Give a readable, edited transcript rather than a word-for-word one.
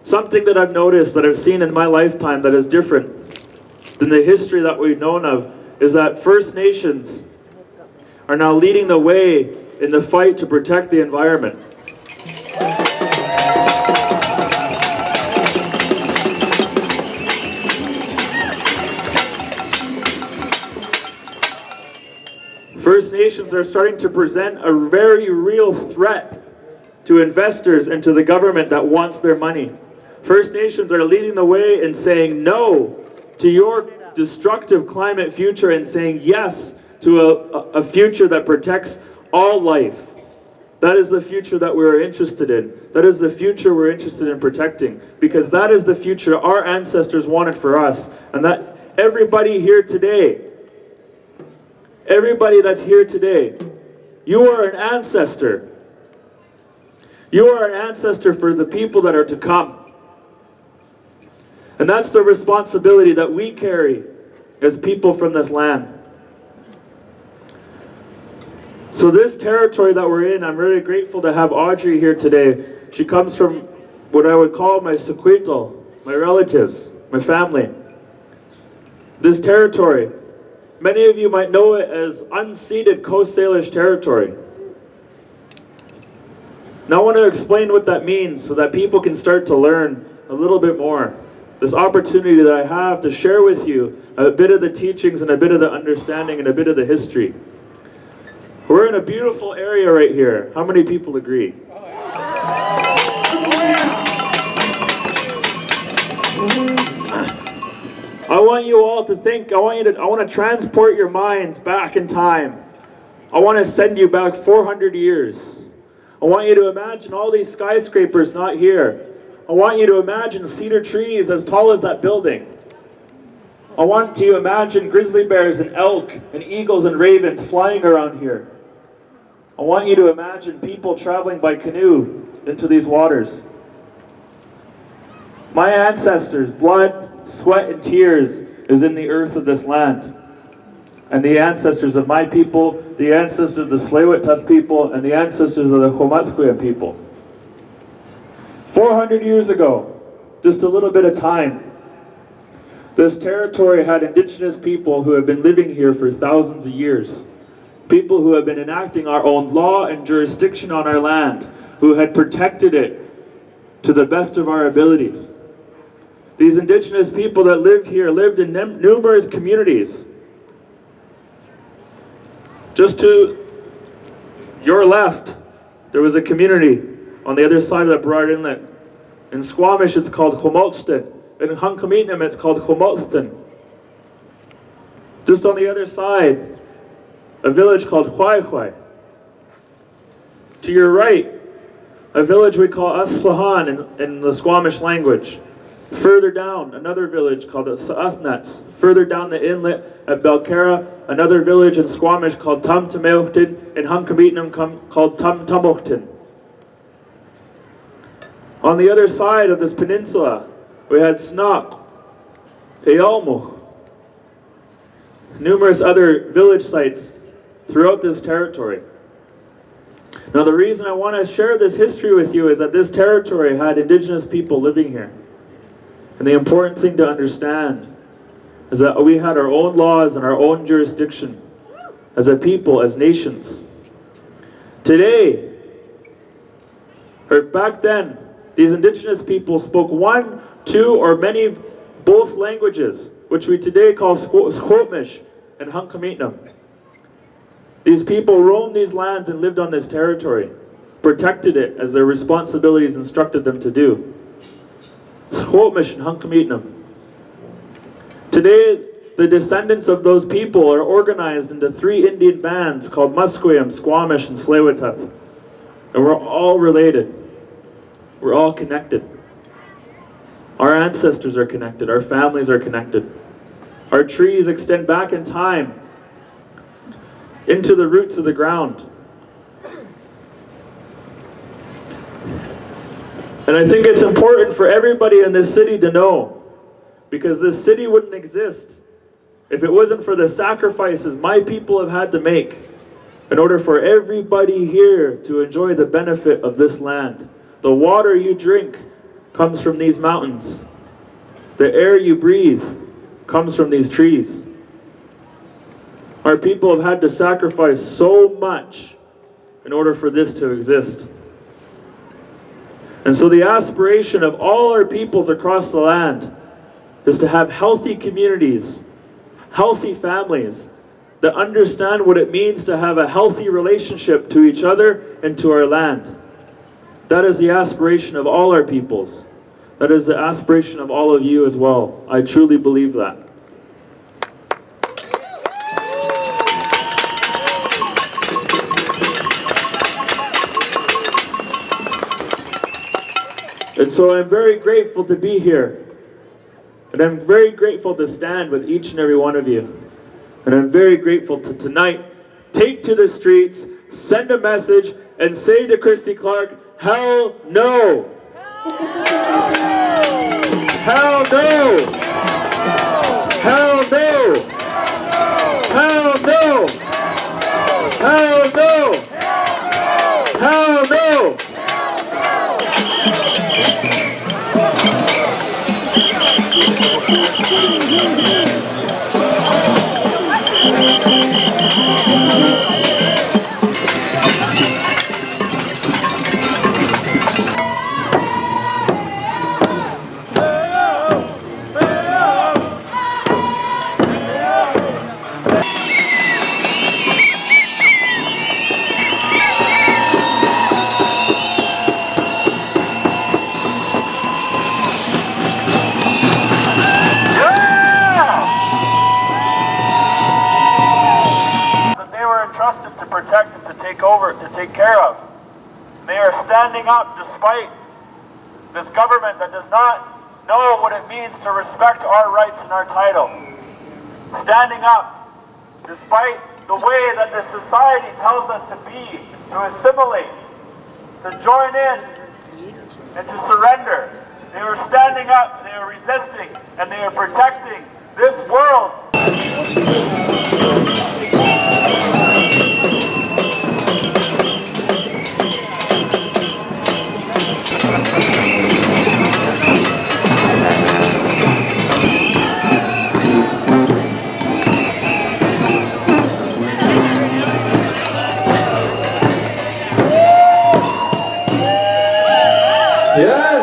Something that I've noticed, that I've seen in my lifetime that is different than the history that we've known of, is that First Nations are now leading the way in the fight to protect the environment. First Nations are starting to present a very real threat to investors and to the government that wants their money. First Nations are leading the way in saying no to your destructive climate future and saying yes to a future that protects all life. That is the future that we're interested in. That is the future we're interested in protecting, because that is the future our ancestors wanted for us. And that everybody here today, everybody that's here today, you are an ancestor. You are an ancestor for the people that are to come. And that's the responsibility that we carry as people from this land. So this territory that we're in, I'm really grateful to have Audrey here today. She comes from what I would call my sequito, my relatives, my family. This territory, many of you might know it as unceded Coast Salish territory. Now I want to explain what that means so that people can start to learn a little bit more. This opportunity that I have to share with you a bit of the teachings and a bit of the understanding and a bit of the history. We're in a beautiful area right here. How many people agree? I want you all to think, I want to transport your minds back in time. I want to send you back 400 years. I want you to imagine all these skyscrapers not here. I want you to imagine cedar trees as tall as that building. I want you to imagine grizzly bears and elk and eagles and ravens flying around here. I want you to imagine people traveling by canoe into these waters. My ancestors' blood, sweat, and tears is in the earth of this land. And the ancestors of my people, the ancestors of the Tsleil-Waututh people, and the ancestors of the Khomatskwe people. 400 years ago, just a little bit of time, this territory had indigenous people who have been living here for thousands of years. People who have been enacting our own law and jurisdiction on our land, who had protected it to the best of our abilities. These indigenous people that lived here lived in numerous communities. Just to your left, there was a community on the other side of the Broad Inlet. In Squamish, it's called Unist'ot'en. In Hunkaminam, it's called Unist'ot'en. Just on the other side, a village called Huay. To your right, a village we call Aslahan in the Squamish language. Further down, another village called Sa'athnats. Further down the inlet at Belcara, another village in Squamish called Tamtameochtin, in Hunkaminam called Tamtamochtin. On the other side of this peninsula, we had Snak, Ealmuch, numerous other village sites throughout this territory. Now the reason I want to share this history with you is that this territory had indigenous people living here. And the important thing to understand is that we had our own laws and our own jurisdiction as a people, as nations. Today, or back then, these indigenous people spoke one, two, or many, both languages, which we today call Squamish and Hunkaminam. These people roamed these lands and lived on this territory, protected it as their responsibilities instructed them to do. Squamish and Hunkaminam. Today, the descendants of those people are organized into 3 Indian bands called Musqueam, Squamish, and Tsleil-Waututh. And we're all related. We're all connected. Our ancestors are connected. Our families are connected. Our trees extend back in time into the roots of the ground. And I think it's important for everybody in this city to know, because this city wouldn't exist if it wasn't for the sacrifices my people have had to make in order for everybody here to enjoy the benefit of this land. The water you drink comes from these mountains. The air you breathe comes from these trees. Our people have had to sacrifice so much in order for this to exist. And so the aspiration of all our peoples across the land is to have healthy communities, healthy families that understand what it means to have a healthy relationship to each other and to our land. That is the aspiration of all our peoples. That is the aspiration of all of you as well. I truly believe that. And so I'm very grateful to be here. And I'm very grateful to stand with each and every one of you. And I'm very grateful to tonight take to the streets, send a message, and say to Christy Clark, hell no! Hell no! Hell no! Hell no! Hell no! Hell no! To protect and to take over, to take care of. They are standing up despite this government that does not know what it means to respect our rights and our title. Standing up despite the way that the society tells us to be, to assimilate, to join in, and to surrender. They are standing up, they are resisting, and they are protecting this world. Yeah.